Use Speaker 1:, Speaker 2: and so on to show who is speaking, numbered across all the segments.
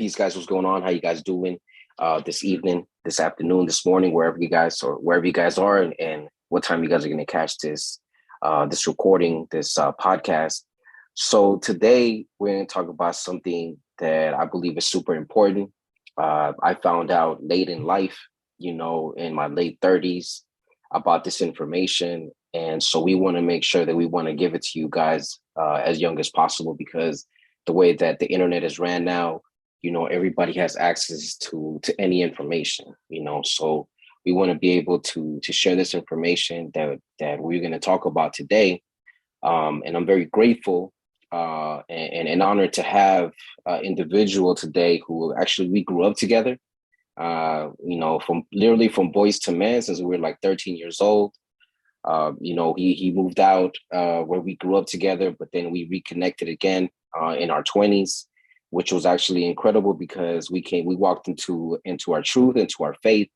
Speaker 1: peace, guys. What's going on? How you guys doing this evening, this afternoon, this morning, wherever you guys are, and what time you guys are going to catch this recording, this podcast. So today we're going to talk about something that I believe is super important. I found out late in life, in my late 30s, about this information, and so we want to make sure that we want to give it to you guys as young as possible, because the way that the internet is ran now, everybody has access to any information, so we want to be able to share this information that we're going to talk about today. And I'm very grateful and honored to have an individual today who actually we grew up together, from boys to men since we were like 13 years old. He moved out where we grew up together, but then we reconnected again in our 20s, which was actually incredible because we walked into our truth, into our faith,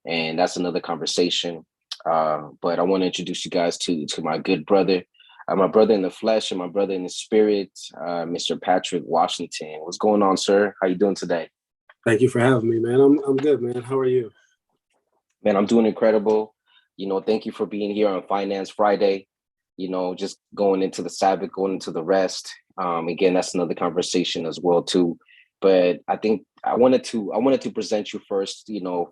Speaker 1: and that's another conversation. But I want to introduce you guys to my good brother, my brother in the flesh and my brother in the spirit, Mr. Patrick Washington. What's going on, sir? How you doing today?
Speaker 2: Thank you for having me, man. I'm good, man. How are you?
Speaker 1: Man, I'm doing incredible. Thank you for being here on Finance Friday. Just going into the Sabbath, going into the rest. Again, that's another conversation as well too. But I think I wanted to present you first.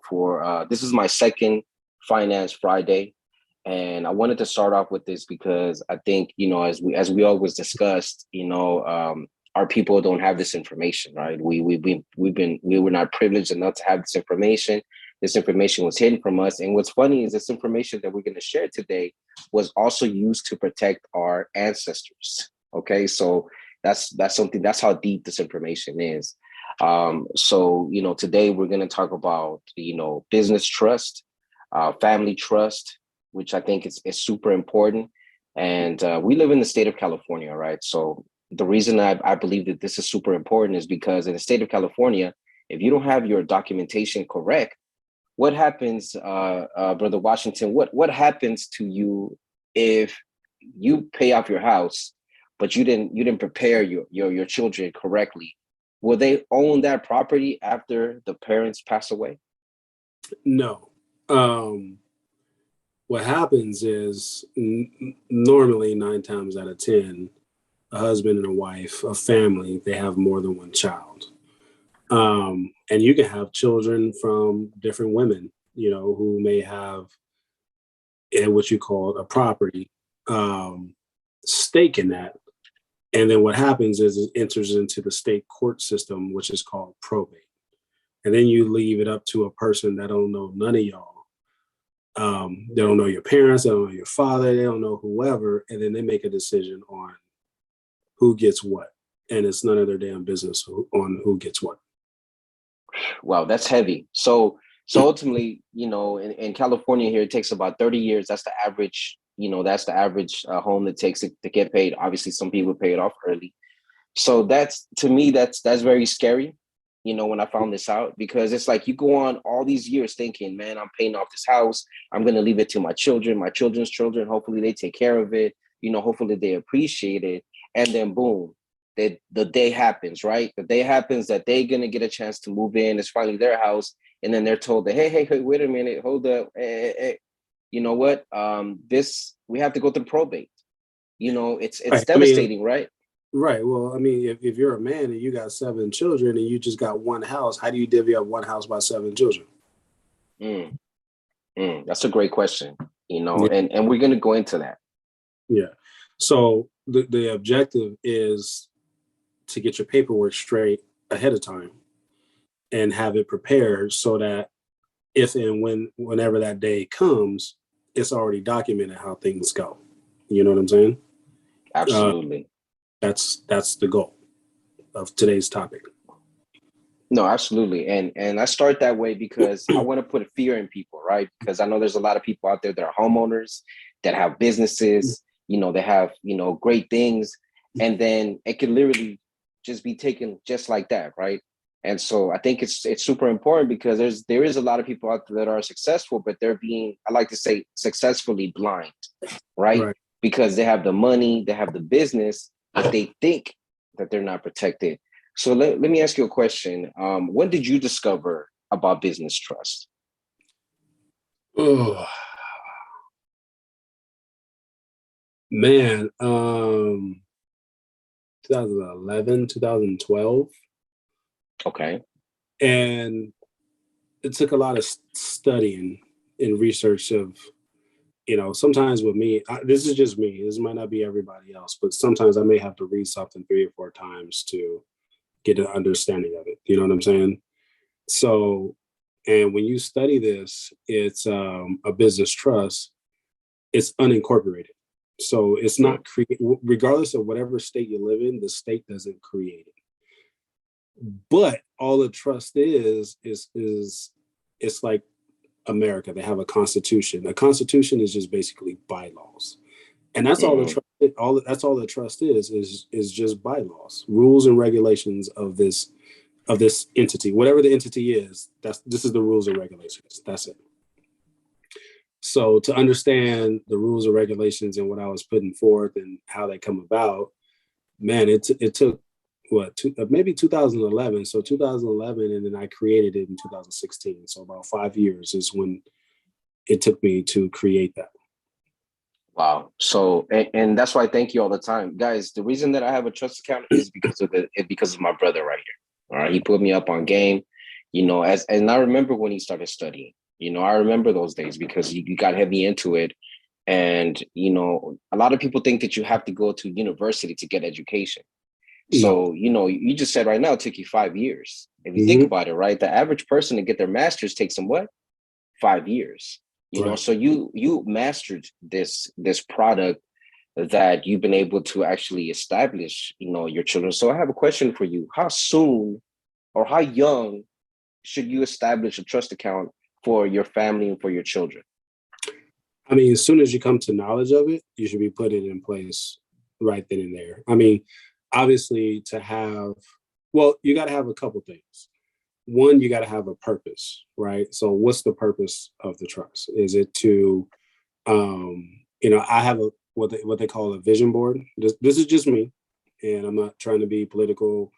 Speaker 1: For this is my second Finance Friday, and I wanted to start off with this because I think as we always discussed, our people don't have this information, right? We were not privileged enough to have this information. This information was hidden from us. And what's funny is this information that we're going to share today was also used to protect our ancestors. Okay, so that's how deep this information is. Today we're going to talk about, business trust, family trust, which I think is super important. And we live in the state of California, right? So the reason I believe that this is super important is because in the state of California, if you don't have your documentation correct, what happens, Brother Washington? What happens to you if you pay off your house, but you didn't prepare your children correctly? Will they own that property after the parents pass away?
Speaker 2: No. What happens is normally 9 times out of 10, a husband and a wife, a family, they have more than one child. And you can have children from different women, who may have what you call a property stake in that. And then what happens is it enters into the state court system, which is called probate. And then you leave it up to a person that don't know none of y'all. They don't know your parents, they don't know your father, they don't know whoever. And then they make a decision on who gets what. And it's none of their damn business on who gets what.
Speaker 1: Wow, that's heavy. So ultimately, in California here, it takes about 30 years. That's the average, home that takes it to get paid. Obviously, some people pay it off early. So that's very scary, when I found this out, because it's like you go on all these years thinking, man, I'm paying off this house. I'm going to leave it to my children, my children's children. Hopefully they take care of it. Hopefully they appreciate it. And then boom. The day happens, right? The day happens that they're gonna get a chance to move in. It's finally their house, and then they're told that, hey, wait a minute, hold up, hey. You know what? This we have to go through probate. It's right. Devastating, right?
Speaker 2: Right. Well, I mean, if you're a man and you got 7 children and you just got one house, how do you divvy up one house by 7 children?
Speaker 1: That's a great question.
Speaker 2: Yeah.
Speaker 1: And we're gonna go into that.
Speaker 2: Yeah. So the objective is to get your paperwork straight ahead of time and have it prepared so that if and whenever that day comes, it's already documented how things go. You know what I'm saying?
Speaker 1: Absolutely.
Speaker 2: That's the goal of today's topic.
Speaker 1: No, absolutely. And I start that way because I want to put a fear in people, right? Because I know there's a lot of people out there that are homeowners, that have businesses, they have, great things. And then it could literally just be taken just like that, right? And so I think it's super important because there is a lot of people out there that are successful, but they're being, I like to say, successfully blind, right? Because they have the money, they have the business, but they think that they're not protected. So let me ask you a question. When did you discover about business trust?
Speaker 2: Oh man, 2011, 2012.
Speaker 1: Okay.
Speaker 2: And it took a lot of studying and research of, sometimes with me, this is just me, this might not be everybody else, but sometimes I may have to read something 3 or 4 times to get an understanding of it. You know what I'm saying? So, and when you study this, it's a business trust, it's unincorporated. So it's
Speaker 1: Mm,
Speaker 2: not created, regardless of whatever state you live in, the state doesn't create it. But all a trust is it's like America. They have a constitution. A constitution is just basically bylaws, and that's all the
Speaker 1: mhm.
Speaker 2: trust. That's all the trust is just bylaws, rules and regulations of this entity, whatever the entity is. This is the rules and regulations. That's it. So to understand the rules and regulations and what I was putting forth and how they come about, man, it took maybe 2011. So 2011, and then I created it in 2016. So about 5 years is when it took me to create that.
Speaker 1: Wow. So, and that's why I thank you all the time, guys. The reason that I have a trust account is because of my brother right here. All right, he put me up on game. And I remember when he started studying. I remember those days because you got heavy into it. And a lot of people think that you have to go to university to get education.
Speaker 2: No.
Speaker 1: So, you just said right now it took you 5 years. If you think
Speaker 2: Mm-hmm.
Speaker 1: about it, right, the average person to get their master's takes them what? 5 years.
Speaker 2: Right.
Speaker 1: So you mastered this product that you've been able to actually establish, your children. So I have a question for you. How soon or how young should you establish a trust account for your family and for your children?
Speaker 2: I mean, as soon as you come to knowledge of it, you should be putting it in place right then and there. I mean, obviously, you got to have a couple things. One, you got to have a purpose, right? So, what's the purpose of the trust? Is it to, I have what they call a vision board. This is just me, and I'm not trying to be political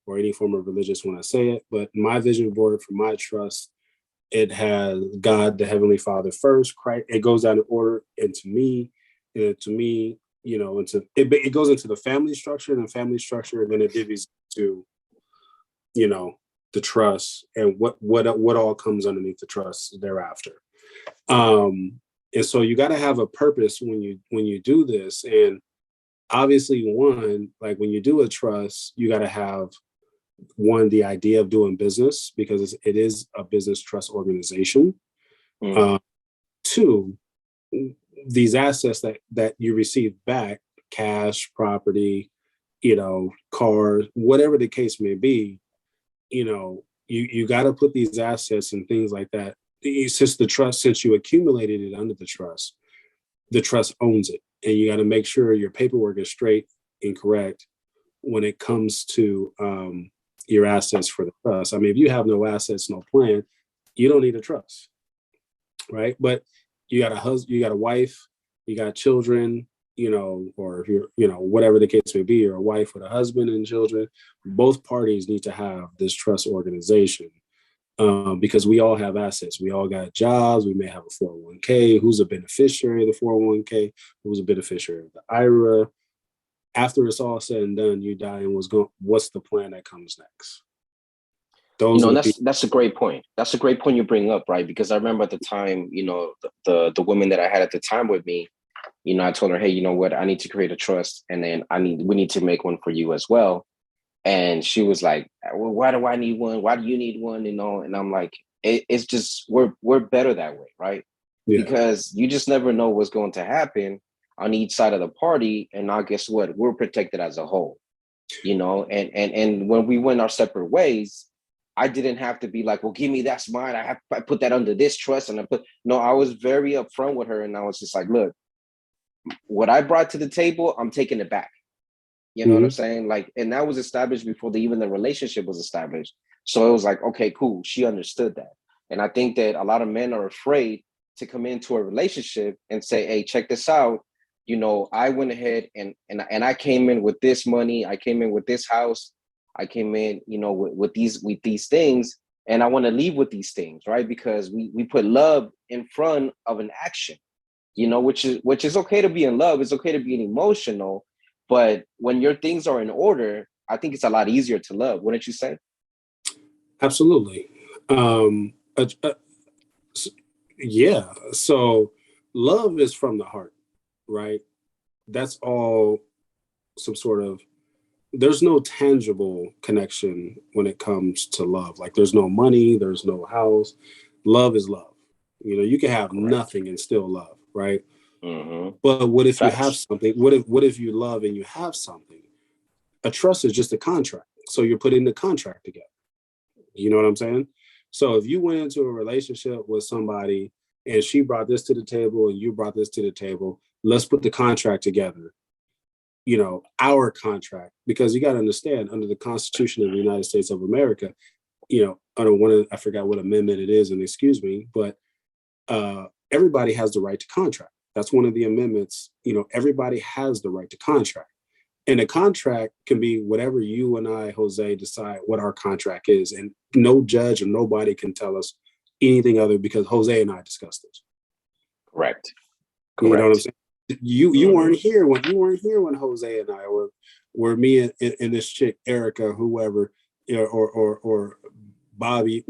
Speaker 2: or any form of religious when I say it, but my vision board for my trust, it has God, the Heavenly Father first. Christ, it goes out in order, and to me, it goes into the family structure, and then it divvies to you know the trust and what all comes underneath the trust thereafter. Um, and so you got to have a purpose when you do this, and obviously, one, like when you do a trust, you got to have one, the idea of doing business because it is a business trust organization.
Speaker 1: Mm,
Speaker 2: Uh, Two, these assets that you receive back, cash, property, cars, whatever the case may be, you got to put these assets and things like that. Since you accumulated it under the trust owns it, and you got to make sure your paperwork is straight and correct when it comes to your assets for the trust. I mean, if you have no assets, no plan, you don't need a trust, right? But you got a husband, you got a wife, you got children, or if you're, whatever the case may be, you're a wife with a husband and children. Both parties need to have this trust organization because we all have assets. We all got jobs. We may have a 401k. Who's a beneficiary of the 401k? Who's a beneficiary of the IRA? After it's all said and done, you die, and what's the plan that comes next? Those are
Speaker 1: and
Speaker 2: the
Speaker 1: that's
Speaker 2: people.
Speaker 1: that's a great point. That's a great point you bring up, right? Because I remember at the time, the woman that I had at the time with me, I told her, hey, you know what, I need to create a trust, and then we need to make one for you as well. And she was like, well, why do I need one? Why do you need one? And I'm like, it's just we're better that way, right?
Speaker 2: Yeah.
Speaker 1: Because you just never know what's going to happen on each side of the party, and now guess what? We're protected as a whole, and when we went our separate ways, I didn't have to be like, well, give me that's mine. I put that under this trust, and I was very upfront with her, and I was just like, look, what I brought to the table, I'm taking it back. You know what I'm
Speaker 2: Mm-hmm.
Speaker 1: saying? Like, and that was established before even the relationship was established. So it was like, okay, cool. She understood that. And I think that a lot of men are afraid to come into a relationship and say, hey, check this out. I went ahead and I came in with this money. I came in with this house. I came in, you know, with these things, and I want to leave with these things, right? Because we put love in front of an action, you know, which is okay to be in love. It's okay to be emotional, but when your things are in order, I think it's a lot easier to love. Wouldn't you say?
Speaker 2: Absolutely. Uh, uh, yeah. So love is from the heart, right? That's all some sort of, there's no tangible connection when it comes to love. Like there's no money, there's no house. Love is love. You know, you can have
Speaker 1: Correct.
Speaker 2: nothing and still love, right?
Speaker 1: Mm-hmm.
Speaker 2: But what if you have
Speaker 1: Facts.
Speaker 2: something? What if you love and you have something? A trust is just a contract. So you're putting the contract together. You know what I'm saying? So if you went into a relationship with somebody and she brought this to the table and you brought this to the table, let's put the contract together. You know, our contract, because you got to understand, under the Constitution of the United States of America, you know, under one of, I forgot what amendment it is, and excuse me, but everybody has the right to contract. That's one of the amendments. You know, everybody has the right to contract. And a contract can be whatever you and I, Jose, decide what our contract is. And no judge or nobody can tell us anything other, because Jose and I discussed this.
Speaker 1: Correct.
Speaker 2: You know what I'm
Speaker 1: Correct.
Speaker 2: saying? You
Speaker 1: Mm-hmm.
Speaker 2: weren't here when Jose and I were me and this chick Erica, whoever, you know, or Bobby,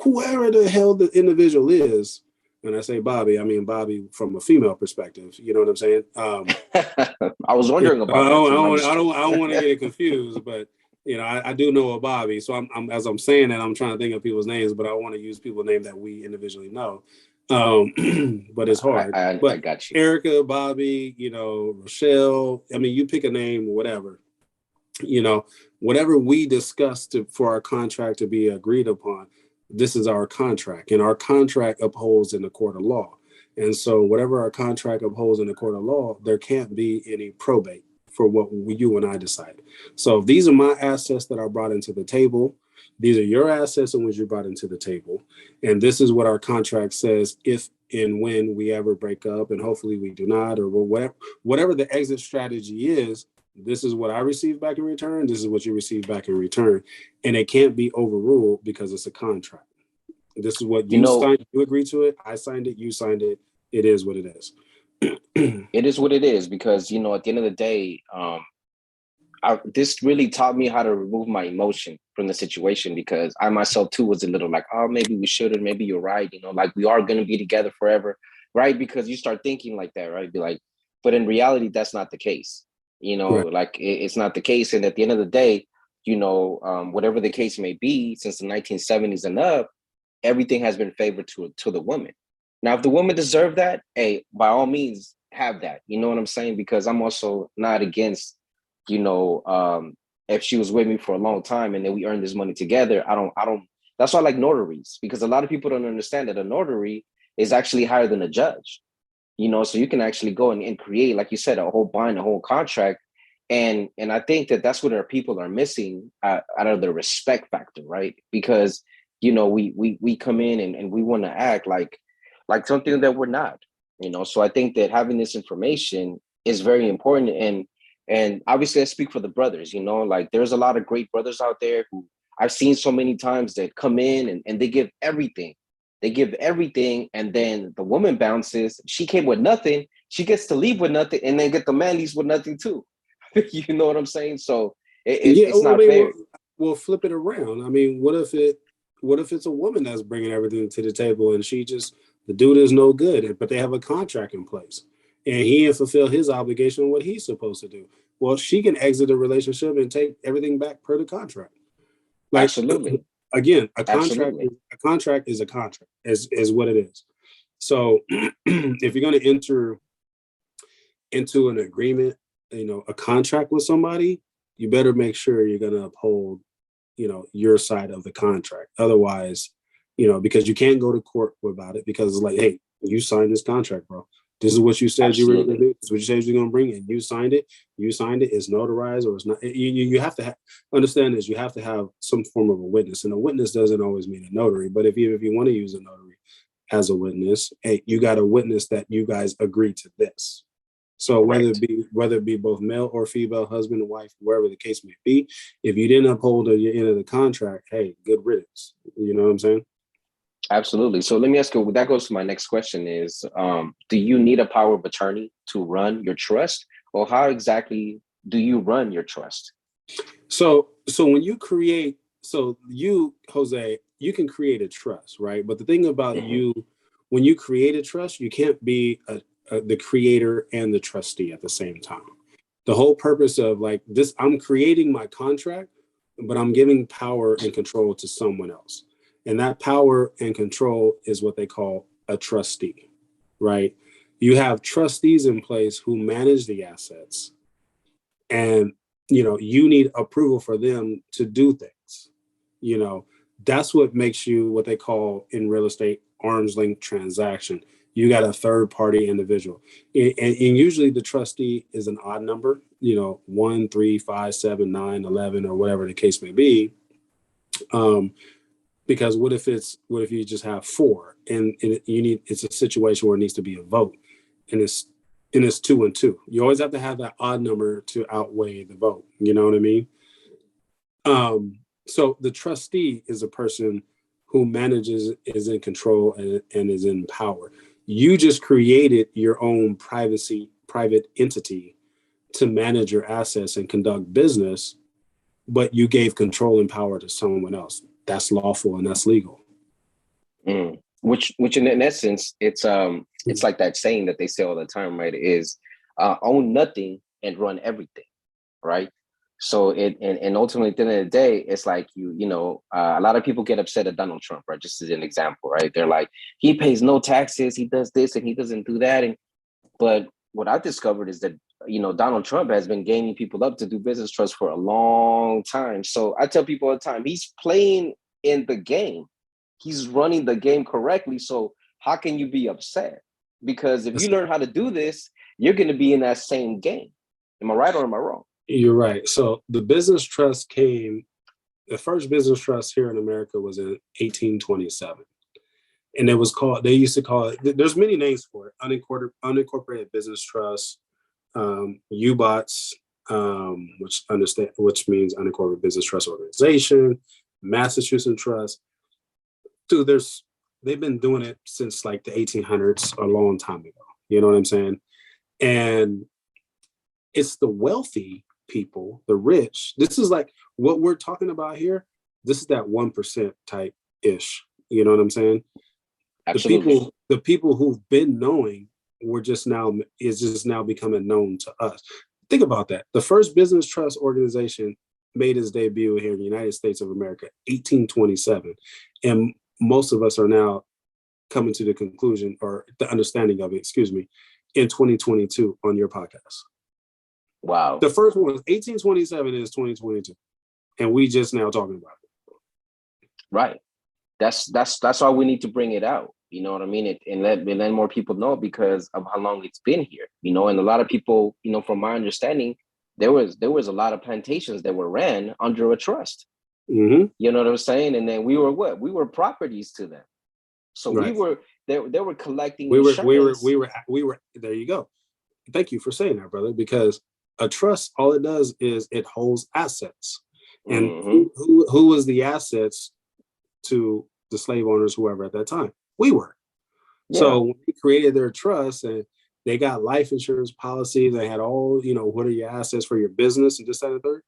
Speaker 2: whoever the hell the individual is. When I say Bobby, I mean Bobby from a female perspective. You know what I'm saying?
Speaker 1: I was
Speaker 2: Yeah,
Speaker 1: wondering about that too. No, I'm just kidding.
Speaker 2: I don't want to get it confused, but you know, I do know a Bobby. So as I'm saying that, I'm trying to think of people's names, but I want to use people's names that we individually know. But it's hard.
Speaker 1: I
Speaker 2: But
Speaker 1: got you.
Speaker 2: Erica, Bobby, you know, Rochelle. I mean, you pick a name, whatever. You know, whatever we discussed for our contract to be agreed upon. This is our contract, and our contract upholds in the court of law. And so, whatever our contract upholds in the court of law, there can't be any probate for what you and I decide. So, if these are my assets that are brought into the table, these are your assets in which you brought into the table. And this is what our contract says if and when we ever break up, and hopefully we do not, or whatever the exit strategy is, this is what I receive back in return. This is what you receive back in return. And it can't be overruled because it's a contract. This is what
Speaker 1: You
Speaker 2: you
Speaker 1: know,
Speaker 2: signed. You agreed to it. I signed it. You signed it. It is what it is.
Speaker 1: it is what it is because, you know, at the end of the day, this really taught me how to remove my emotion from the situation because I myself too was a little like, oh, maybe we shouldn't, maybe you're right, you know, like we are going to be together forever, right? Because you start thinking like that, right? Be like, but in reality, that's not the case, you know,
Speaker 2: Right.
Speaker 1: like it's not the case. And at the end of the day, you know, whatever the case may be, since the 1970s and up, everything has been favored to the woman. Now, if the woman deserve that, hey, by all means, have that. You know what I'm saying? Because I'm also not against, you know, if she was with me for a long time and then we earned this money together. I don't. That's why I like notaries because a lot of people don't understand that a notary is actually higher than a judge. You know, so you can actually go and create, like you said, a whole bind, a whole contract. And I think that that's what our people are missing out of the respect factor, right? Because you know we come in and we want to act like something that we're not, you know. So I think that having this information is very important. And obviously I speak for the brothers, you know, like there's a lot of great brothers out there who I've seen so many times that come in and they give everything. They give everything, and then the woman bounces. She came with nothing. She gets to leave with nothing, and then get the man leaves with nothing too. You know what I'm saying? So
Speaker 2: Yeah.
Speaker 1: it's
Speaker 2: I
Speaker 1: not
Speaker 2: mean,
Speaker 1: fair.
Speaker 2: we'll flip it around. I mean, what if it's a woman that's bringing everything to the table and the dude is no good, but they have a contract in place and he didn't fulfill his obligation, what he's supposed to do. Well, she can exit the relationship and take everything back per the contract. Like
Speaker 1: Absolutely.
Speaker 2: again,
Speaker 1: Absolutely.
Speaker 2: a contract is a contract, is what it is. So if you're going to enter into an agreement, you know, a contract with somebody, you better make sure you're going to uphold, you know, your side of the contract. Otherwise, you know, because you can't go to court about it because it's like, hey, you signed this contract, bro. This is what you said you were going to
Speaker 1: Absolutely.
Speaker 2: do. This is what you said you're going to bring, and you signed it. You signed it. It's notarized, or it's not. You have to understand this. You have to have some form of a witness, and a witness doesn't always mean a notary. But if you want to use a notary as a witness, hey, you got a witness that you guys agreed to this. So
Speaker 1: Correct.
Speaker 2: whether it be both male or female, husband and wife, wherever the case may be, if you didn't uphold the end of the contract, hey, good riddance. You know what I'm saying?
Speaker 1: Absolutely. So let me ask you, that goes to my next question is, do you need a power of attorney to run your trust, or how exactly do you run your trust?
Speaker 2: So when you create, so you, Jose, you can create a trust, right? But the thing about
Speaker 1: Hmm.
Speaker 2: you, when you create a trust, you can't be the creator and the trustee at the same time. The whole purpose of like this, I'm creating my contract, but I'm giving power and control to someone else. And that power and control is what they call a trustee, right? You have trustees in place who manage the assets, and you need approval for them to do things. you know that's what makes you what they call in real estate arm's length transaction. You got a third party individual, and usually the trustee is an odd number, 1, 3, 5, 7, 9, 11, or whatever the case may be. um, because what if you just have four, and it's a situation where it needs to be a vote, and it's 2 and 2. You always have to have that odd number to outweigh the vote. You know what I mean? So the trustee is a person who manages, is in control, and is in power. You just created your own private entity to manage your assets and conduct business, but you gave control and power to someone else. That's lawful and that's legal.
Speaker 1: Mm. Which in essence, it's like that saying that they say all the time, right? Is own nothing and run everything, right? So and ultimately at the end of the day, it's like a lot of people get upset at Donald Trump, right? Just as an example, right? They're like, he pays no taxes, he does this and he doesn't do that. But what I discovered is that Donald Trump has been gaining people up to do business trust for a long time. So I tell people all the time, he's playing in the game. He's running the game correctly. So how can you be upset? Because if you learn how to do this, you're going to be in that same game. Am I right or am I wrong?
Speaker 2: You're right. So the first business trust here in America was in 1827. And they used to call it, there's many names for it: unincorporated business trust, UBOTS, which means unincorporated business trust organization, Massachusetts Trust. Dude, they've been doing it since like the 1800s, a long time ago. You know what I'm saying? And it's the wealthy people, the rich. This is like what we're talking about here. This is that 1% type ish. You know what I'm saying?
Speaker 1: Absolutely.
Speaker 2: The people who've been knowing is just now becoming known to us. Think about that. The first business trust organization made its debut here in the United States of America, 1827. And most of us are now coming to the conclusion or the understanding of it, excuse me, in 2022 on your podcast.
Speaker 1: Wow.
Speaker 2: The first one was 1827 is 2022. And we just now talking about it.
Speaker 1: Right. That's why we need to bring it out. You know what I mean? And let more people know because of how long it's been here. And a lot of people, from my understanding, there was a lot of plantations that were ran under a trust.
Speaker 2: Mm-hmm.
Speaker 1: You know what I'm saying? And then we were what? We were properties to them. So
Speaker 2: right.
Speaker 1: they were collecting
Speaker 2: we
Speaker 1: insurance.
Speaker 2: We were there you go. Thank you for saying that, brother, because a trust, all it does is it holds assets. And
Speaker 1: Mm-hmm.
Speaker 2: who was the assets to the slave owners, whoever at that time? We were. Yeah. So when they created their trust and they got life insurance policies, they had all, what are your assets for your business and this, that, and third.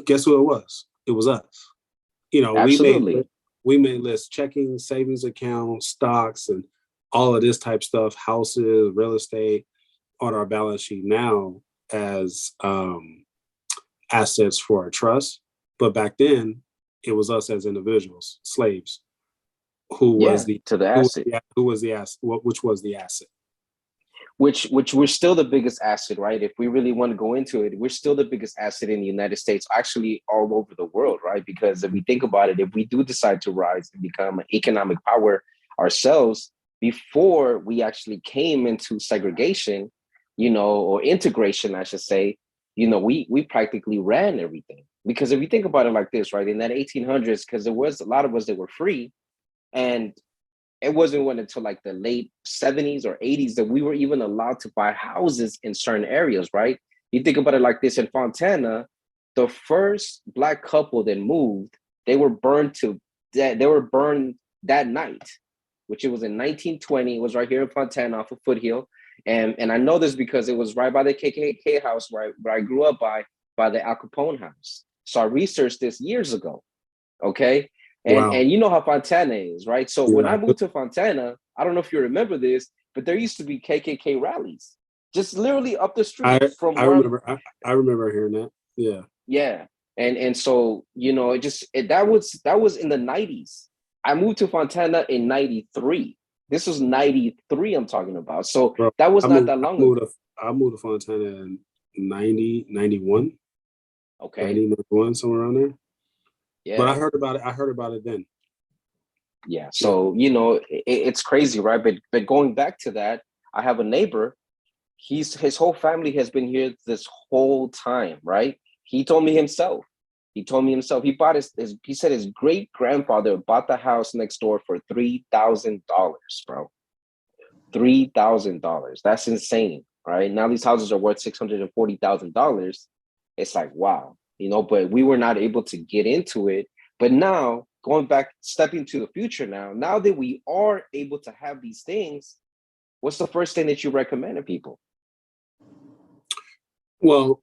Speaker 2: Guess who it was? It was us.
Speaker 1: Absolutely.
Speaker 2: we made lists, checking, savings accounts, stocks, and all of this type stuff, houses, real estate on our balance sheet now as assets for our trust. But back then, it was us as individuals, slaves, which was the asset.
Speaker 1: Which we're still the biggest asset, right? If we really want to go into it, we're still the biggest asset in the United States, actually all over the world, right? Because if we think about it, if we do decide to rise and become an economic power ourselves, before we actually came into segregation, or integration, I should say, we practically ran everything. Because if you think about it like this, right, in that 1800s, because there was a lot of us that were free, and it wasn't when until like the late 70s or 80s that we were even allowed to buy houses in certain areas, right? You think about it like this: in Fontana, the first Black couple that moved, they were burned to death. They were burned that night, which it was in 1920. It was right here in Fontana off of Foothill. And I know this because it was right by the KKK house where I grew up by the Al Capone house. So I researched this years ago. Okay.
Speaker 2: Wow.
Speaker 1: And you know how Fontana is, right? So when
Speaker 2: Yeah.
Speaker 1: I moved to Fontana, I don't know if you remember this, but there used to be KKK rallies just literally up the street from
Speaker 2: I
Speaker 1: where
Speaker 2: remember I remember hearing that. Yeah.
Speaker 1: yeah. And so, you know, that was in the 90s. I moved to Fontana in 93. This was 93 I'm talking about. So
Speaker 2: Bro,
Speaker 1: that was not that long ago.
Speaker 2: I moved to Fontana in 90, 91,
Speaker 1: Okay.
Speaker 2: 90, 91, somewhere around there.
Speaker 1: Yeah.
Speaker 2: But I heard about it then.
Speaker 1: Yeah. So, you know, it's crazy, right? But going back to that, I have a neighbor. His whole family has been here this whole time, right? He told me himself. He bought he said his great grandfather bought the house next door for $3,000, bro. $3,000. That's insane, right? Now these houses are worth $640,000. It's like, wow, you know, but we were not able to get into it. But now going back, stepping to the future now that we are able to have these things, what's the first thing that you recommend to people?
Speaker 2: Well,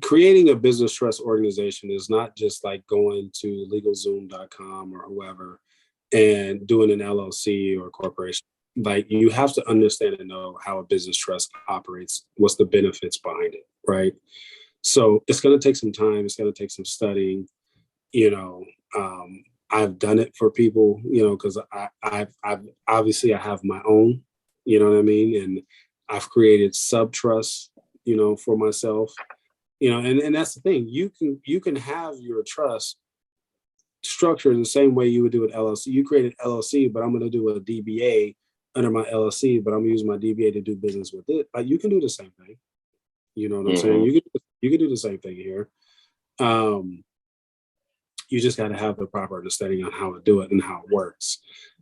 Speaker 2: creating a business trust organization is not just like going to LegalZoom.com or whoever and doing an LLC or corporation. Like, you have to understand and know how a business trust operates, what's the benefits behind it, right? So it's going to take some time. It's going to take some studying. You know, I've done it for people, you know, because I've obviously I have my own, you know what I mean? And I've created sub trusts, you know, for myself, you know, and that's the thing. You can have your trust structured in the same way you would do an LLC. You create an LLC, but I'm going to do a DBA under my LLC, but I'm going to use my DBA to do business with it. Like, you can do the same thing. You know what I'm saying? You can do the same thing here. You just got to have the proper understanding on how to do it and how it works.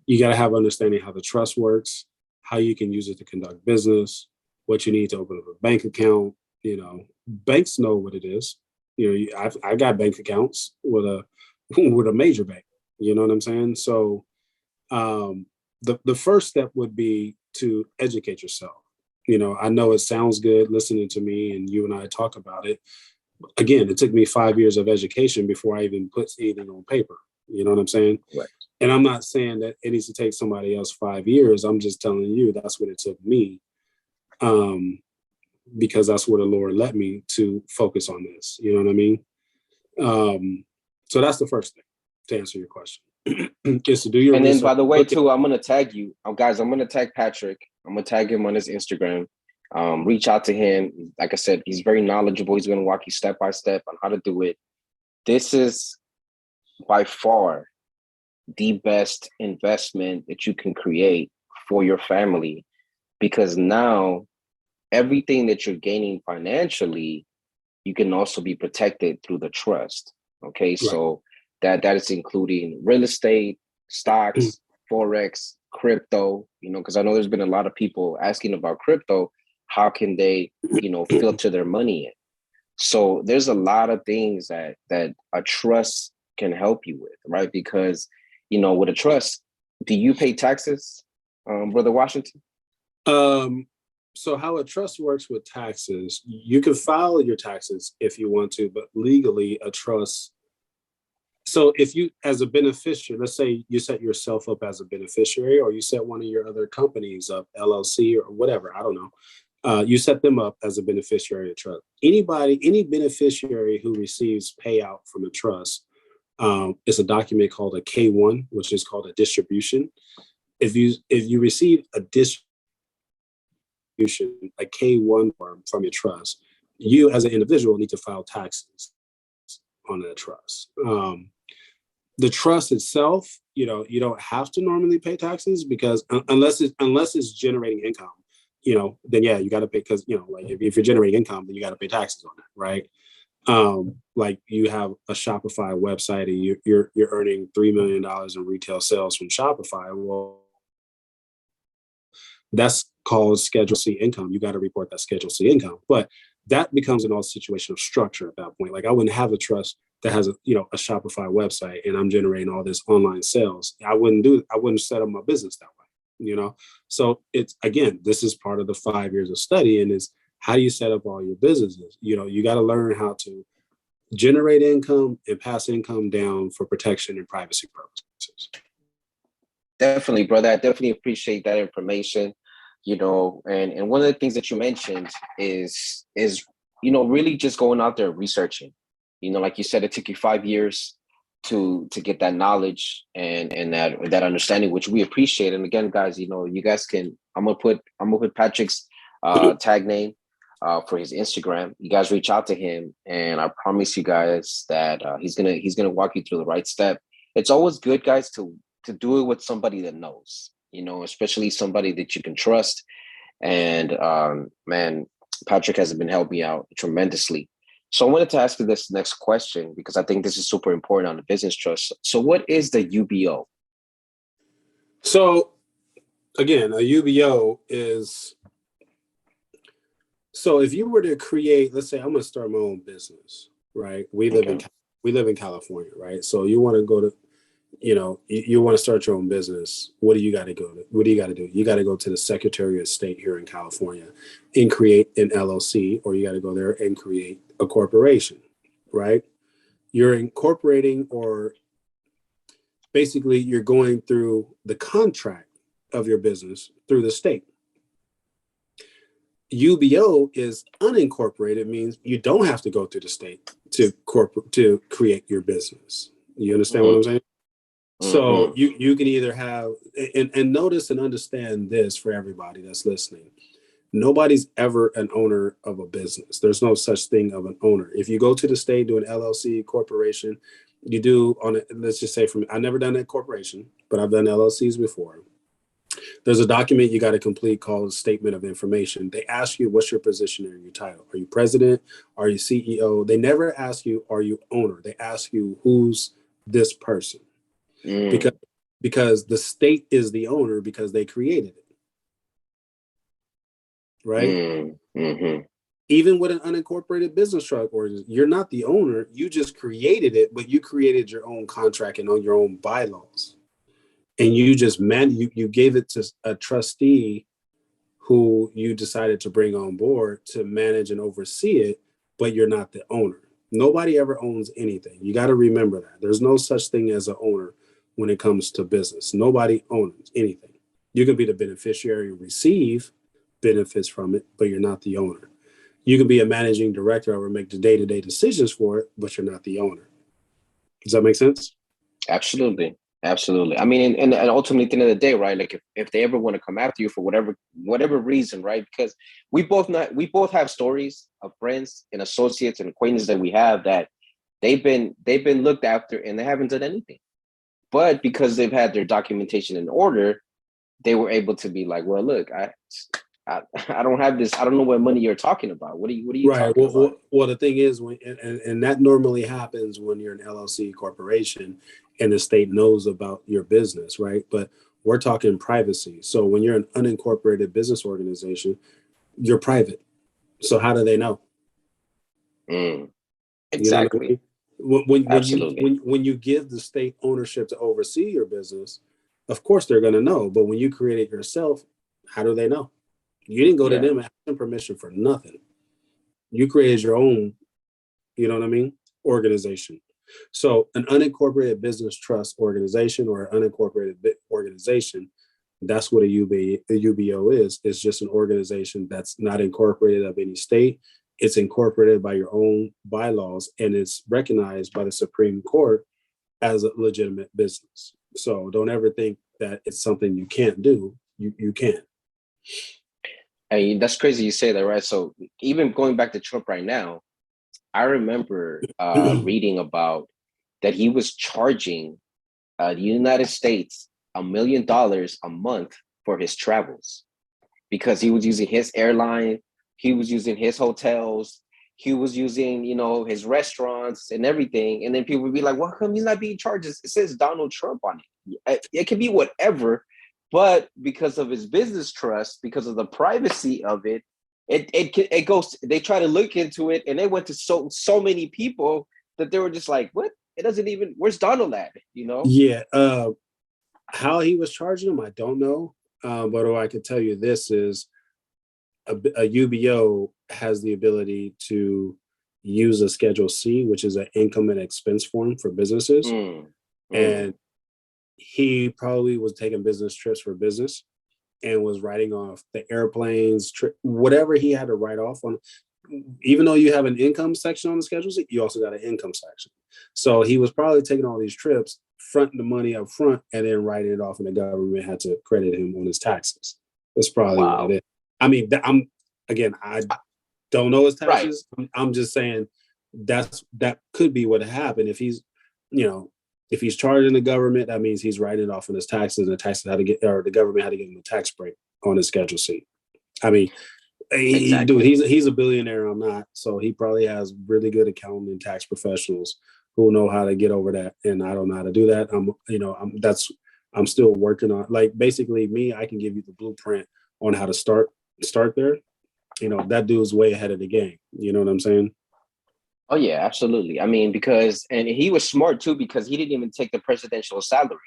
Speaker 2: You got to have understanding how the trust works, how you can use it to conduct business, what you need to open up a bank account. You know, banks know what it is. You know, I got bank accounts with a major bank. You know what I'm saying? So the first step would be to educate yourself. You know, I know it sounds good listening to me and you and I talk about it. Again, it took me 5 years of education before I even put anything on paper. You know what I'm saying?
Speaker 1: Right.
Speaker 2: And I'm not saying that it needs to take somebody else 5 years. I'm just telling you that's what it took me, because that's where the Lord led me to focus on this. You know what I mean? So that's the first thing to answer your question. Is to do your
Speaker 1: and
Speaker 2: research.
Speaker 1: Then, by the way, too, I'm going to tag you. Guys, I'm going to tag Patrick. I'm going to tag him on his Instagram. Reach out to him. Like I said, he's very knowledgeable. He's going to walk you step by step on how to do it. This is by far the best investment that you can create for your family, because now everything that you're gaining financially, you can also be protected through the trust. Okay. Right. So that is including real estate, stocks, Forex, crypto, you know, because I know there's been a lot of people asking about crypto. How can they, you know, filter their money in? So there's a lot of things that a trust can help you with, right? Because, you know, with a trust, do you pay taxes, Brother Washington?
Speaker 2: So how a trust works with taxes, you can file your taxes if you want to, but legally a trust. So if you, as a beneficiary, let's say you set yourself up as a beneficiary, or you set one of your other companies up, LLC or whatever, I don't know. You set them up as a beneficiary of trust. Any beneficiary who receives payout from a trust, it's a document called a K-1, which is called a distribution. If you receive a distribution, a K-1 form from your trust, you as an individual need to file taxes on that trust. The trust itself, you know, you don't have to normally pay taxes, because unless it's generating income, you know, then yeah, you got to pay, because, you know, like if you're generating income, then you got to pay taxes on it, right? Like you have a Shopify website and you're earning $3 million in retail sales from Shopify. Well, that's called Schedule C income. You got to report that Schedule C income. But that becomes an all situation of structure at that point. Like I wouldn't have a trust that has a Shopify website and I'm generating all this online sales. I wouldn't set up my business that way. So it's, again, this is part of the 5 years of study, and is how do you set up all your businesses? You got to learn how to generate income and pass income down for protection and privacy purposes.
Speaker 1: Definitely, brother. I definitely appreciate that information. And one of the things that you mentioned is really just going out there researching. Like you said, it took you 5 years to get that knowledge and that understanding, which we appreciate. And again, guys, you guys can. I'm gonna put Patrick's tag name for his Instagram. You guys reach out to him, and I promise you guys that he's gonna walk you through the right step. It's always good, guys, to do it with somebody that knows, especially somebody that you can trust. And man, Patrick has been helping me out tremendously. So I wanted to ask you this next question, because I think this is super important on the business trust. So what is the UBO?
Speaker 2: So again, a UBO is, so if you were to create, let's say I'm going to start my own business, right? We live in California, right? So you want to go to, you want to start your own business. What do you got to do? You got to go to the Secretary of State here in California and create an LLC, or you got to go there and create a corporation, right? You're incorporating, or basically you're going through the contract of your business through the state. UBO is unincorporated, means you don't have to go through the state to create your business. You understand what I'm saying? So you can either have, and notice and understand this for everybody that's listening. Nobody's ever an owner of a business. There's no such thing of an owner. If you go to the state, do an LLC corporation, you do on it. Let's just say I've never done a corporation, but I've done LLCs before. There's a document you got to complete called Statement of Information. They ask you, what's your position and your title? Are you president? Are you CEO? They never ask you, are you owner? They ask you, who's this person? Because the state is the owner, because they created it, right? Even with an unincorporated business trust, or you're not the owner, you just created it, but you created your own contract and on your own bylaws, and you just you gave it to a trustee who you decided to bring on board to manage and oversee it, but you're not the owner. Nobody ever owns anything. You got to remember that. There's no such thing as an owner when it comes to business. Nobody owns anything. You can be the beneficiary and receive benefits from it, but you're not the owner. You can be a managing director or make the day-to-day decisions for it, but you're not the owner. Does that make sense?
Speaker 1: Absolutely. I mean, and ultimately, at the end of the day, right? Like if they ever want to come after you for whatever reason, right? Because we both have stories of friends and associates and acquaintances that we have that they've been looked after and they haven't done anything. But because they've had their documentation in order, they were able to be like, well, look, I don't have this. I don't know what money you're talking about. What are you talking about?
Speaker 2: Well, the thing is, and that normally happens when you're an LLC corporation and the state knows about your business, right? But we're talking privacy. So when you're an unincorporated business organization, you're private. So how do they know?
Speaker 1: Exactly.
Speaker 2: You know what I mean? When you give the state ownership to oversee your business, of course they're going to know. But when you create it yourself, how do they know? You didn't go to them and ask them permission for nothing. You created your own, you know what I mean, organization. So an unincorporated business trust organization or an unincorporated organization, that's what a UBO is. It's just an organization that's not incorporated of any state. It's incorporated by your own bylaws, and it's recognized by the Supreme Court as a legitimate business. So don't ever think that it's something you can't do. You can.
Speaker 1: And that's crazy you say that, right? So even going back to Trump right now, I remember reading about that he was charging the United States $1 million a month for his travels because he was using his airline, he was using his hotels, he was using, his restaurants and everything. And then people would be like, well, how come he's not being charged? It says Donald Trump on it. It can be whatever, but because of his business trust, because of the privacy of it, it goes, they try to look into it, and they went to so many people that they were just like, what? It doesn't even, where's Donald at?
Speaker 2: Yeah. How he was charging him, I don't know. But what I could tell you this is a UBO has the ability to use a Schedule C, which is an income and expense form for businesses. And he probably was taking business trips for business and was writing off the airplanes, whatever he had to write off on. Even though you have an income section on the Schedule C, you also got an income section. So he was probably taking all these trips, fronting the money up front, and then writing it off, and the government had to credit him on his taxes. That's probably what it is. I mean, I don't know his taxes. Right. I'm just saying that could be what happened. If he's, if he's charging the government, that means he's writing it off on his taxes, and the government had to give him a tax break on his Schedule C. I mean, exactly. He's a billionaire. I'm not, so he probably has really good accounting and tax professionals who know how to get over that, and I don't know how to do that. I'm still working on, like, basically me. I can give you the blueprint on how to start there. That dude's way ahead of the game. You know what I'm saying?
Speaker 1: Oh yeah, absolutely. I mean, and he was smart too, because he didn't even take the presidential salary.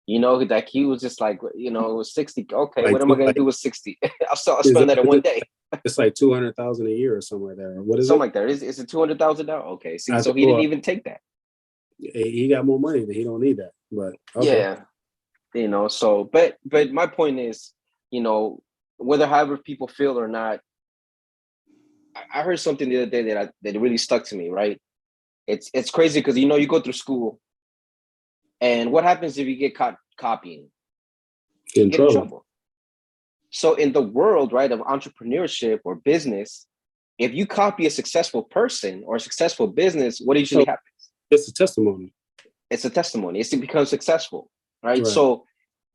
Speaker 1: Like he was just like, it was 60. Okay, like, what am I going to do with 60? I'll spend that in one day.
Speaker 2: It's like 200,000 a year or something like that. What is
Speaker 1: something like that? Is it 200,000 now? Okay, so he didn't even take that.
Speaker 2: He got more money, he don't need that. But okay.
Speaker 1: Yeah, so but my point is, whether however people feel or not, I heard something the other day that really stuck to me. Right? It's crazy because you go through school. And what happens if you get caught copying?
Speaker 2: You get in trouble.
Speaker 1: So in the world, right, of entrepreneurship or business, if you copy a successful person or a successful business, what usually happens?
Speaker 2: It's a testimony.
Speaker 1: It's a testimony. It's to become successful, right? So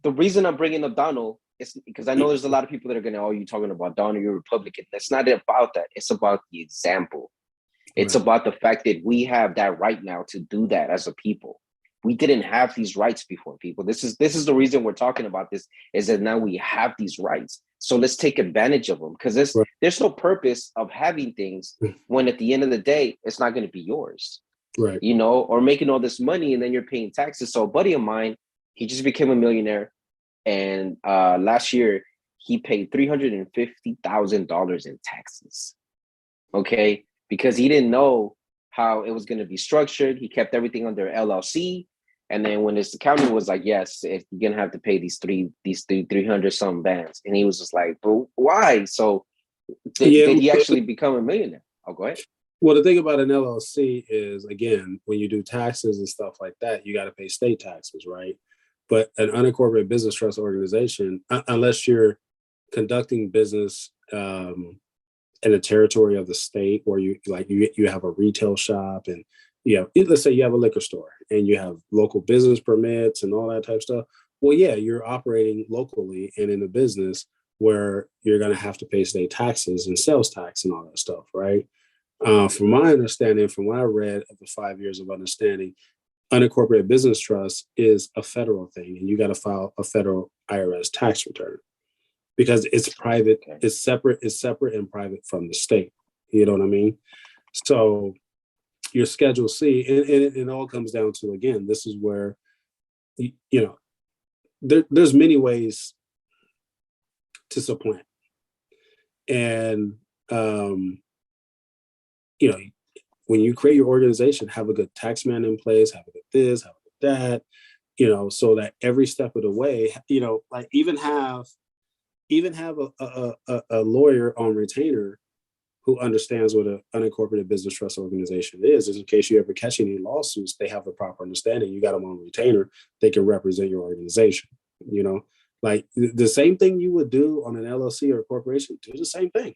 Speaker 1: the reason I'm bringing up Donald is because I know there's a lot of people that are going to, oh, you're talking about Donald, you're Republican. That's not about that. It's about the example. It's about the fact that we have that right now to do that as a people. We didn't have these rights before, people. This is the reason we're talking about this, is that now we have these rights. So let's take advantage of them, because there's no purpose of having things when at the end of the day, it's not going to be yours,
Speaker 2: right?
Speaker 1: Or making all this money and then you're paying taxes. So a buddy of mine, he just became a millionaire. And last year he paid $350,000 in taxes. Okay. Because he didn't know how it was going to be structured. He kept everything under LLC. And then when his accountant was like, yes, you're going to have to pay these 300 some bands. And he was just like, but why? So did he actually become a millionaire? Oh, go ahead.
Speaker 2: Well, the thing about an LLC is, again, when you do taxes and stuff like that, you got to pay state taxes, right? But an unincorporated business trust organization, unless you're conducting business in a territory of the state, or you have a retail shop, and let's say you have a liquor store and you have local business permits and all that type of stuff. Well, yeah, you're operating locally and in a business where you're going to have to pay state taxes and sales tax and all that stuff, right? From my understanding, from what I read of the 5 years of understanding, unincorporated business trust is a federal thing, and you got to file a federal IRS tax return because it's private. Okay. It's separate and private from the state. You know what I mean? So your Schedule C, and it all comes down to, again, this is where, there's many ways to supplant. And, when you create your organization, have a good tax man in place, have a good this, have a good that, so that every step of the way, like even have a lawyer on retainer who understands what an unincorporated business trust organization is in case you ever catch any lawsuits, they have the proper understanding. You got them on retainer, they can represent your organization, like the same thing you would do on an LLC or a corporation, do the same thing,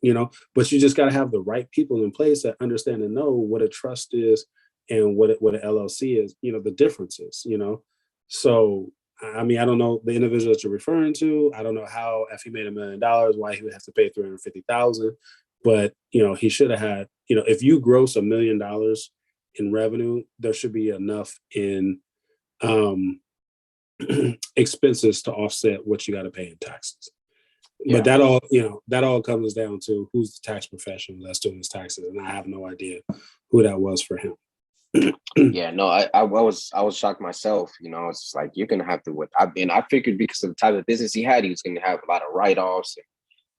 Speaker 2: but you just got to have the right people in place that understand and know what a trust is and what an LLC is, the differences, So, I mean, I don't know the individual that you're referring to. I don't know how, if he made $1 million, why he would have to pay $350,000. But, he should have had, if you gross $1 million in revenue, there should be enough in um, expenses to offset what you got to pay in taxes. But that all comes down to who's the tax professional that's doing his taxes. And I have no idea who that was for him.
Speaker 1: Yeah, no, I was shocked myself. It's like you're gonna have to. I figured because of the type of business he had, he was gonna have a lot of write-offs.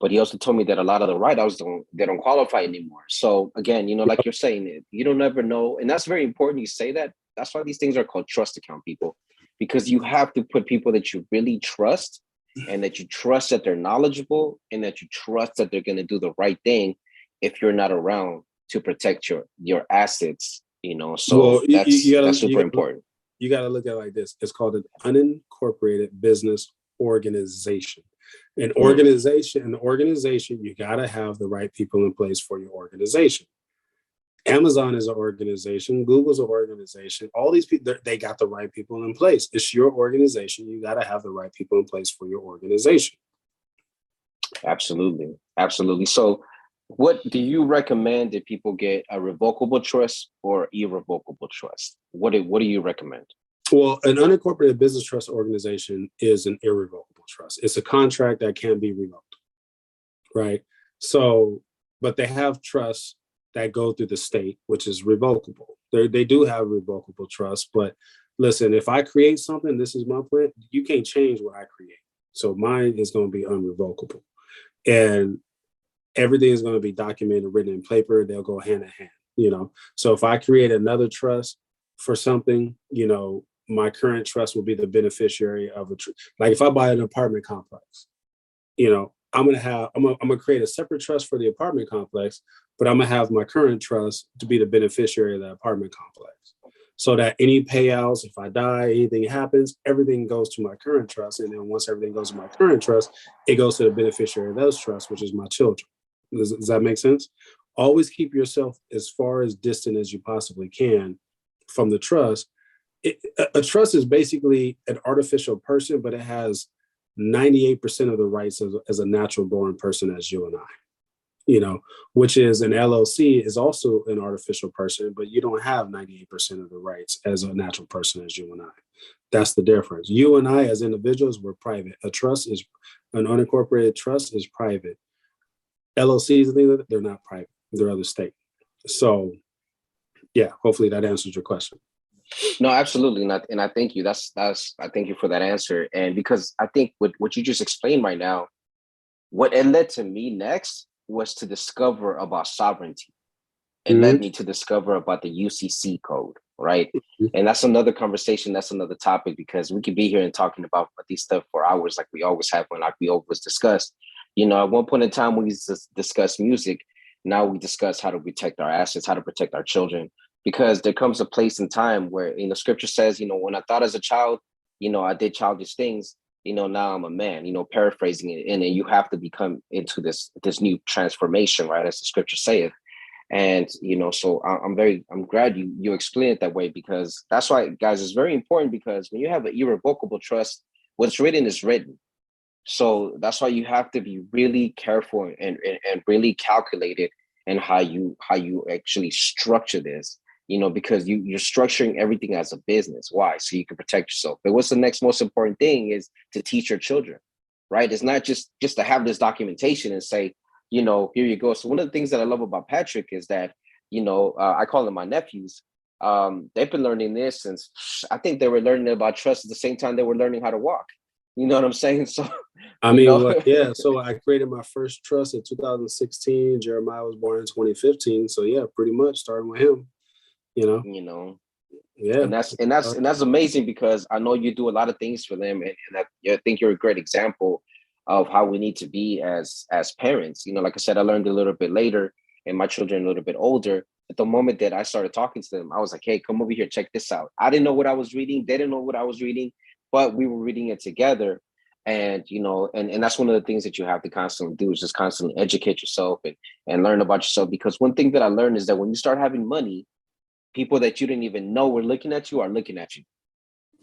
Speaker 1: But he also told me that a lot of the write-offs don't qualify anymore. So again, like you're saying, you don't ever know, and that's very important. You say that. That's why these things are called trust account people, because you have to put people that you really trust, and that you trust that they're knowledgeable, and that you trust that they're gonna do the right thing if you're not around to protect your assets. So
Speaker 2: Well,
Speaker 1: that's super important.
Speaker 2: You got to look at it like this. It's called an unincorporated business organization. An organization, you got to have the right people in place for your organization. Amazon is an organization. Google's an organization. All these people, they got the right people in place. It's your organization. You got to have the right people in place for your organization.
Speaker 1: Absolutely. Absolutely. So what do you recommend if people get a revocable trust or irrevocable trust? What do you recommend?
Speaker 2: Well, an unincorporated business trust organization is an irrevocable trust. It's a contract that can't be revoked, right? So, but they have trusts that go through the state, which is revocable. They do have revocable trusts, but listen, if I create something, this is my plan, you can't change what I create. So mine is going to be unrevocable. And everything is going to be documented, written in paper. They'll go hand in hand, So if I create another trust for something, my current trust will be the beneficiary of like if I buy an apartment complex, I'm gonna create a separate trust for the apartment complex, but I'm gonna have my current trust to be the beneficiary of the apartment complex. So that any payouts, if I die, anything happens, everything goes to my current trust. And then once everything goes to my current trust, it goes to the beneficiary of those trusts, which is my children. Does that make sense? Always keep yourself as far as distant as you possibly can from the trust. A trust is basically an artificial person, but it has 98% of the rights as a natural born person as you and I, which is an LLC is also an artificial person, but you don't have 98% of the rights as a natural person as you and I. That's the difference. You and I as individuals, we're private. A trust is an unincorporated trust is private. LLCs, they're not private. They're other state. So yeah, hopefully that answers your question.
Speaker 1: No, absolutely not. And I thank you. I thank you for that answer. And because I think what you just explained right now, what it led to me next was to discover about sovereignty. It led me to discover about the UCC code, right? And that's another conversation. That's another topic, because we could be here and talking about these stuff for hours, like we always have, like we always discuss. At one point in time, we used to discuss music. Now we discuss how to protect our assets, how to protect our children, because there comes a place in time where, scripture says, when I thought as a child, I did childish things, now I'm a man, paraphrasing it. And then you have to become into this new transformation, right? As the scripture saith. And, so I'm glad you explained it that way, because that's why, guys, it's very important, because when you have an irrevocable trust, what's written is written. So that's why you have to be really careful and really calculated in how you actually structure this, because you're structuring everything as a business. Why? So you can protect yourself. But what's the next most important thing is to teach your children, right? It's not just to have this documentation and say, here you go. So one of the things that I love about Patrick is that, I call them my nephews. They've been learning this since, I think they were learning about trust at the same time they were learning how to walk. You know what I'm saying? So,
Speaker 2: yeah. So I created my first trust in 2016. Jeremiah was born in 2015. So yeah, pretty much starting with him. Yeah.
Speaker 1: And that's amazing, because I know you do a lot of things for them, and I think you're a great example of how we need to be as parents. Like I said, I learned a little bit later, and my children a little bit older. At the moment that I started talking to them, I was like, hey, come over here, check this out. I didn't know what I was reading. They didn't know what I was reading, but we were reading it together. And, and that's one of the things that you have to constantly do, is just constantly educate yourself and learn about yourself. Because one thing that I learned is that when you start having money, people that you didn't even know were looking at you are looking at you.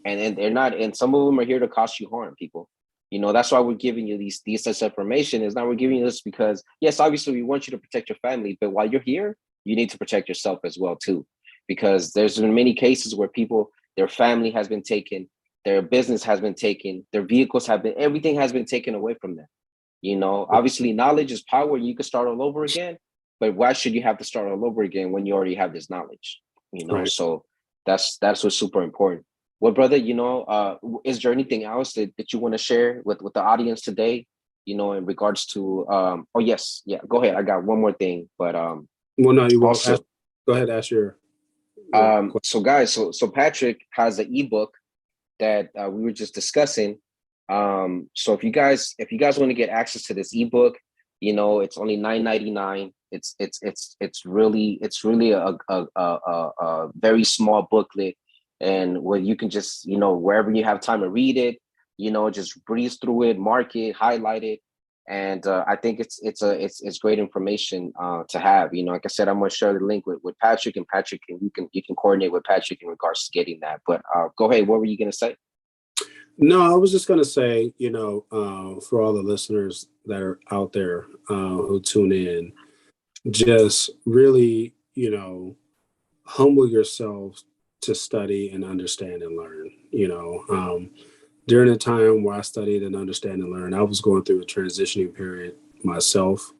Speaker 1: And they're not, and some of them are here to cause you harm, people. That's why we're giving you these such information. Is now we're giving you this because yes, obviously we want you to protect your family, but while you're here, you need to protect yourself as well too, because there's been many cases where people, their family has been taken, their business has been taken, their vehicles have been, everything has been taken away from them. Obviously knowledge is power. You can start all over again, but why should you have to start all over again when you already have this knowledge?
Speaker 2: Right.
Speaker 1: So that's what's super important. Well, brother, is there anything else that you want to share with the audience today? In regards to oh yes, yeah, go ahead. I got one more thing, but
Speaker 2: Well, no, you will ask.
Speaker 1: also
Speaker 2: Go ahead, ask your question.
Speaker 1: so guys, so Patrick has an ebook that we were just discussing. So if you guys want to get access to this ebook, it's only $9.99. It's really a very small booklet, and where you can just wherever you have time to read it, just breeze through it, mark it, highlight it, and I think it's great information to have. Like I said, I'm going to share the link with Patrick, and Patrick, and you can coordinate with Patrick in regards to getting that. But go ahead. What were you going to say?
Speaker 2: No, I was just going to say, for all the listeners that are out there who tune in, just really, humble yourself to study and understand and learn. During the time where I studied and understand and learn, I was going through a transitioning period myself.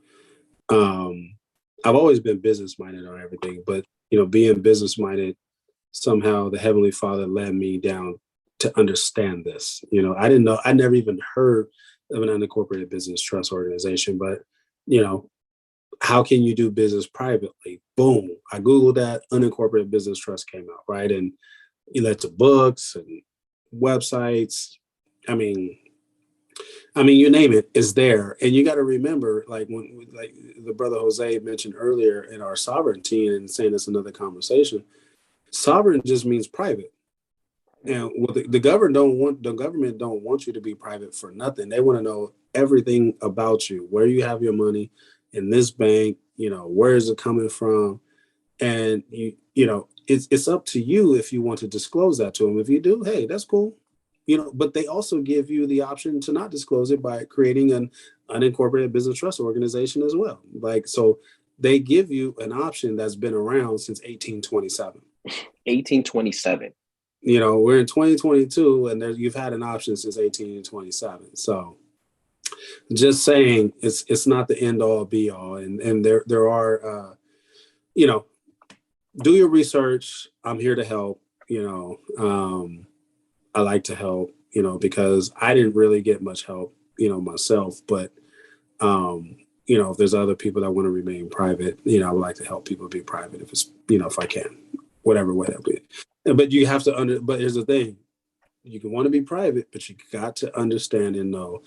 Speaker 2: Um, I've always been business minded on everything, but being business minded, somehow the Heavenly Father led me down to understand this. I didn't know, I never even heard of an unincorporated business trust organization, but you know, how can you do business privately? Boom. I Googled that, unincorporated business trust came out, right? And you led to books and websites. I mean, you name it, is there. And you got to remember, like the brother Jose mentioned earlier in our sovereignty, and saying it's another conversation. Sovereign just means private. And what the government don't want you to be private for nothing. They want to know everything about you, where you have your money in this bank, where is it coming from, and it's up to you if you want to disclose that to them. If you do, hey, that's cool. But they also give you the option to not disclose it by creating an unincorporated business trust organization as well. Like, so they give you an option that's been around since 1827.
Speaker 1: 1827.
Speaker 2: We're in 2022, and you've had an option since 1827. So just saying, it's not the end all be all. And there are, do your research. I'm here to help. I like to help, because I didn't really get much help, myself. But, if there's other people that want to remain private, I would like to help people be private if it's, if I can, whatever way that be. But you have to but here's the thing. You can want to be private, but you got to understand and know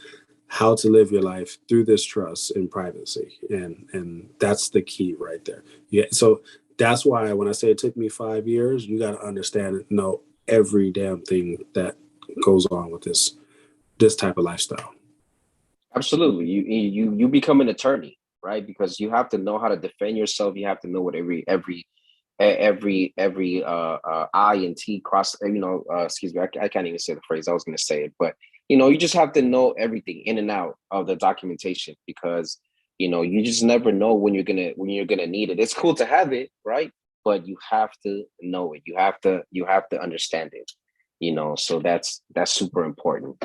Speaker 2: how to live your life through this trust and privacy. And that's the key right there. Yeah. So that's why when I say it took me 5 years, you got to understand and know every damn thing that goes on with this type of lifestyle.
Speaker 1: Absolutely. You become an attorney, right? Because you have to know how to defend yourself. You have to know what every I and T cross, excuse me, I can't even say the phrase. I was going to say it, but you just have to know everything in and out of the documentation, because you just never know when you're gonna need it. It's cool to have it, right? But you have to know it. You have to understand it. So that's super important.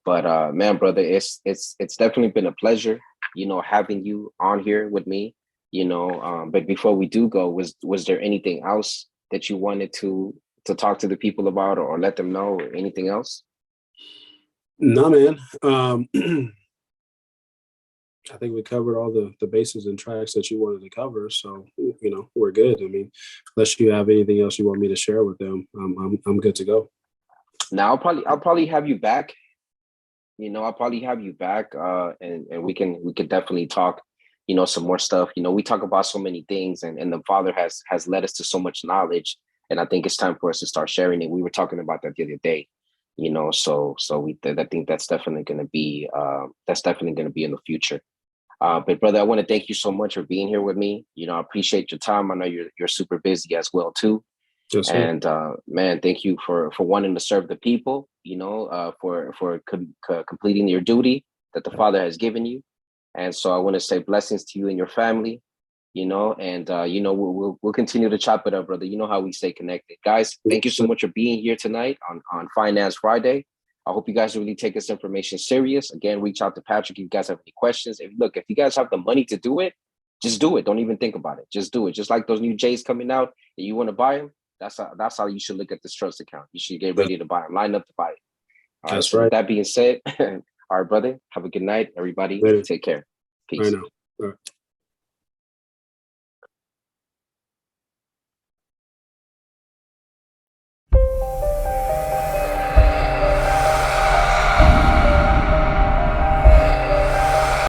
Speaker 1: But man, brother, it's definitely been a pleasure, having you on here with me. But before we do go, was there anything else that you wanted to talk to the people about, or let them know, or anything else?
Speaker 2: No, man. I think we covered all the bases and tracks that you wanted to cover. So, we're good. I mean, unless you have anything else you want me to share with them, I'm good to go.
Speaker 1: Now I'll probably have you back. I'll probably have you back, and we can definitely talk, some more stuff. We talk about so many things, and the Father has led us to so much knowledge, and I think it's time for us to start sharing it. We were talking about that the other day, so I think that's definitely going to be in the future. But brother, I want to thank you so much for being here with me. I appreciate your time. I know you're super busy as well too.
Speaker 2: Yes, sir.
Speaker 1: And man, thank you for wanting to serve the people. For completing your duty that the Father has given you. And so I want to say blessings to you and your family. And we'll continue to chop it up, brother. You know how we stay connected, guys. Thank you so much for being here tonight on Finance Friday. I hope you guys really take this information serious. Again, reach out to Patrick if you guys have any questions. If you guys have the money to do it, just do it. Don't even think about it. Just do it. Just like those new J's coming out and you want to buy them. That's how you should look at this trust account. You should get ready to buy them. Line up to buy it. All right. So with that being said, all right, brother. Have a good night, everybody.
Speaker 2: Later.
Speaker 1: Take care. Peace.
Speaker 2: I know. All right.